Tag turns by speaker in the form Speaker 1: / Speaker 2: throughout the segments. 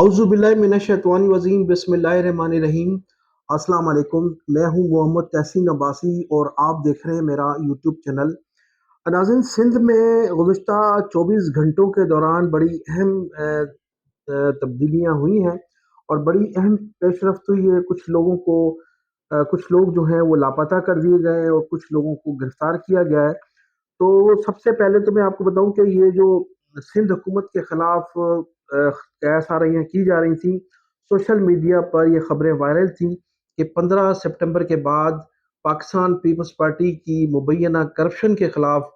Speaker 1: औज़ुबिल्लाहिमिनश्शैतानिर्रजीम बिस्मिल्लाहिर्रहमानिर्रहीम। अस्सलाम वालेकुम। मैं हूँ मोहम्मद तहसीन अब्बासी और आप देख रहे हैं मेरा यूट्यूब चैनल। नाज़रीन, सिंध में गुज़िश्ता 24 घंटों के दौरान बड़ी अहम तब्दीलियाँ हुई हैं और बड़ी अहम पेशरफ्त हुई है। कुछ लोग जो हैं वो लापता कर दिए गए हैं और कुछ लोगों को गिरफ्तार किया गया है। तो सबसे पहले तो मैं आपको बताऊं कि ये जो सिंध हुकूमत के खिलाफ कयास आ रही हैं की जा रही थी, सोशल मीडिया पर ये खबरें वायरल थी कि 15 सितंबर के बाद पाकिस्तान पीपल्स पार्टी की मुबैना करप्शन के खिलाफ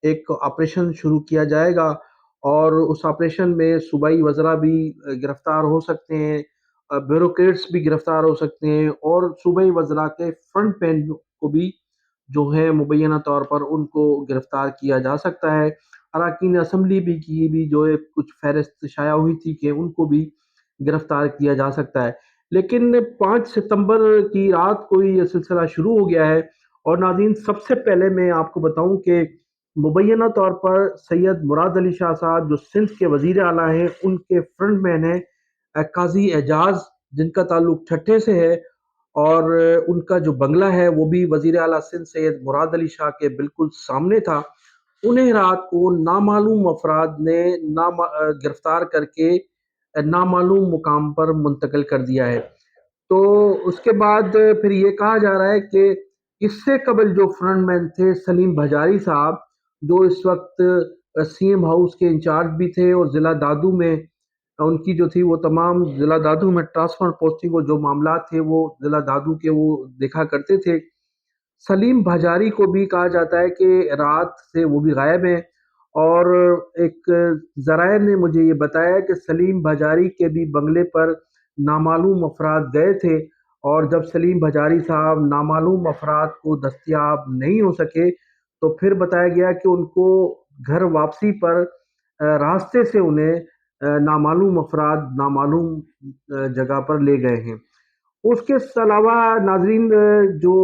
Speaker 1: एक ऑपरेशन शुरू किया जाएगा और उस ऑपरेशन में सूबाई वज़रा भी गिरफ्तार हो सकते हैं, ब्यूरोक्रेट्स भी गिरफ्तार हो सकते हैं और सूबाई वज़रा के फ्रंट पेन को भी जो है मुबैना तौर पर उनको गिरफ्तार किया जा सकता है। अरकान असम्बली भी जो है कुछ फहरिस्त शाया हुई थी कि उनको भी गिरफ्तार किया जा सकता है। लेकिन 5 सितंबर की रात को ही ये सिलसिला शुरू हो गया है। और नाज़रीन, सबसे पहले मैं आपको बताऊं कि मुबैना तौर पर सैयद मुराद अली शाह साहब जो सिंध के वज़ीर आला हैं, उनके फ्रंट मैन हैं काजी एजाज, जिनका ताल्लुक ठट्ठे से है और उनका जो बंगला है वो भी वज़ीर आला सिंध सैयद मुराद अली शाह के बिल्कुल सामने था। उन्हें रात को नामालूम अफराद ने गिरफ्तार करके नामालूम मुकाम पर मुंतकिल कर दिया है। तो उसके बाद फिर ये कहा जा रहा है कि इससे कबल जो फ्रंटमैन थे सलीम भजारी साहब, जो इस वक्त सीएम हाउस के इंचार्ज भी थे और ज़िला दादू में उनकी जो थी वो तमाम ज़िला दादू में ट्रांसफर पोस्टिंग और जो मामला थे वो ज़िला दादू के वो देखा करते थे। सलीम भजारी को भी कहा जाता है कि रात से वो भी गायब हैं और एक ज़राए ने मुझे ये बताया कि सलीम भजारी के भी बंगले पर नामालूम अफराद गए थे और जब सलीम भजारी साहब नामालूम अफराद को दस्तयाब नहीं हो सके तो फिर बताया गया कि उनको घर वापसी पर रास्ते से उन्हें नामालूम अफराद नामालूम जगह पर ले गए हैं। उसके अलावा नाजरीन, जो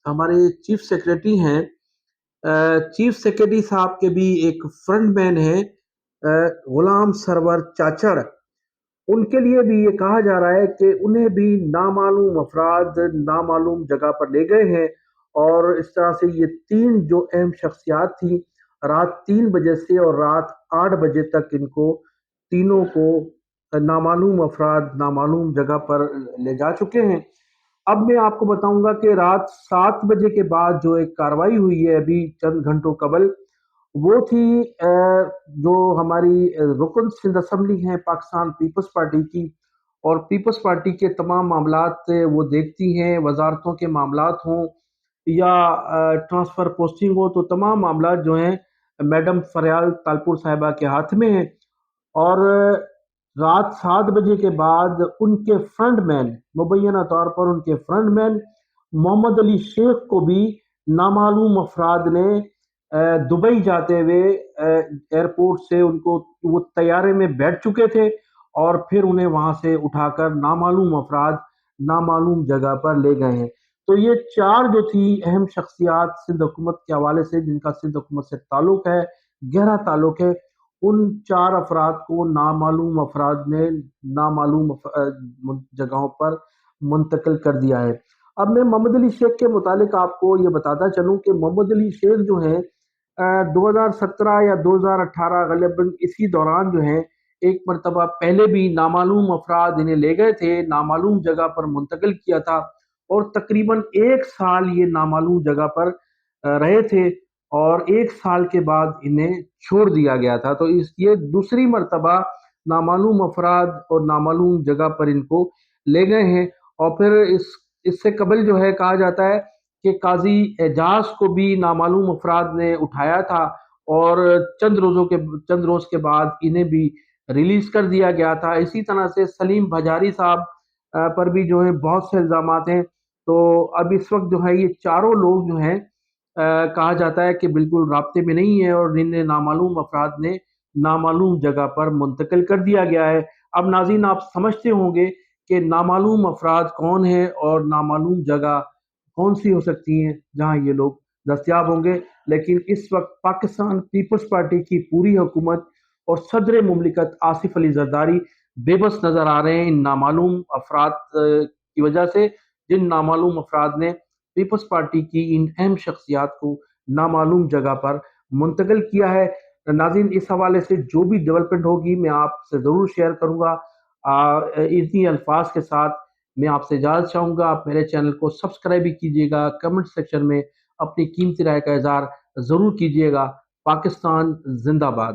Speaker 1: हमारे चीफ सेक्रेटरी हैं, चीफ सेक्रेटरी साहब के भी एक फ्रंट मैन है गुलाम सरवर चाचड़। उनके लिए भी ये कहा जा रहा है कि उन्हें भी नामालूम अफराद नामालूम जगह पर ले गए हैं और इस तरह से ये तीन जो अहम शख्सियात थी, रात 3 बजे से और रात 8 बजे तक इनको तीनों को नामालूम अफराद नामालूम जगह पर ले जा चुके हैं। अब मैं आपको बताऊंगा कि रात 7 बजे के बाद जो एक कार्रवाई हुई है अभी चंद घंटों कबल, वो थी जो हमारी रुकन सिंध असम्बली है पाकिस्तान पीपल्स पार्टी की। और पीपल्स पार्टी के तमाम मामलात वो देखती हैं, वजारतों के मामलात हों या ट्रांसफ़र पोस्टिंग हो, तो तमाम मामलात जो हैं मैडम फरियाल तालपुर साहिबा के हाथ में हैं। और रात 7 बजे के बाद उनके फ्रंटमैन, मुबैना तौर पर उनके फ्रंटमैन मोहम्मद अली शेख को भी नामालूम अफराद ने दुबई जाते हुए एयरपोर्ट से उनको, वो तैयारे में बैठ चुके थे और फिर उन्हें वहां से उठाकर नामालूम अफराद नामालूम जगह पर ले गए हैं। तो ये चार जो थी अहम शख्सियात सिंध हुकूमत के हवाले से, जिनका सिंध हुकूमत से ताल्लुक है, गहरा ताल्लुक है, उन चार अफराद को नामालूम अफराद ने नामालूम जगहों पर मुंतकिल कर दिया है। अब मैं मोहम्मद अली शेख के मुतालिक आपको ये बताता चलूं कि मोहम्मद अली शेख जो हैं 2017 या 2018 गलबन इसी दौरान जो है एक मरतबा पहले भी नामालूम अफराद इन्हें ले गए थे, नामालूम जगह पर मुंतकिल किया था और तकरीबन 1 साल ये नामालूम जगह पर रहे थे और 1 साल के बाद इन्हें छोड़ दिया गया था। तो ये दूसरी मरतबा नामालूम अफराद और नामालूम जगह पर इनको ले गए हैं। और फिर इससे कबल जो है कहा जाता है कि काजी एजाज को भी नामालूम अफराद ने उठाया था और चंद रोज के बाद इन्हें भी रिलीज कर दिया गया था। इसी तरह से सलीम भजारी साहब पर भी जो है बहुत से इल्जामात हैं। तो अब इस वक्त जो है ये चारों लोग जो हैं कहा जाता है कि बिल्कुल राब्ते में नहीं है और इन्हें नामालूम अफराद ने नामालूम जगह पर मुंतकिल कर दिया गया है। अब नाज़रीन, आप समझते होंगे कि नामालूम अफराद कौन है और नामालूम जगह कौन सी हो सकती हैं जहां ये लोग दस्तयाब होंगे। लेकिन इस वक्त पाकिस्तान पीपल्स पार्टी की पूरी हुकूमत और सदर मुमलिकत आसिफ अली जरदारी بے بس نظر آ رہے ہیں ان نامعلوم افراد کی وجہ سے، جن نامعلوم افراد نے پیپلز پارٹی کی ان اہم شخصیات کو نامعلوم جگہ پر منتقل کیا ہے۔ ناظرین، اس حوالے سے جو بھی ڈیولپمنٹ ہوگی میں آپ سے ضرور شیئر کروں گا۔ اتنی الفاظ کے ساتھ میں آپ سے اجازت چاہوں گا۔ آپ میرے چینل کو سبسکرائب بھی کیجیے گا، کمنٹ سیکشن میں اپنی قیمتی رائے کا اظہار ضرور کیجیے گا۔ پاکستان زندہ باد۔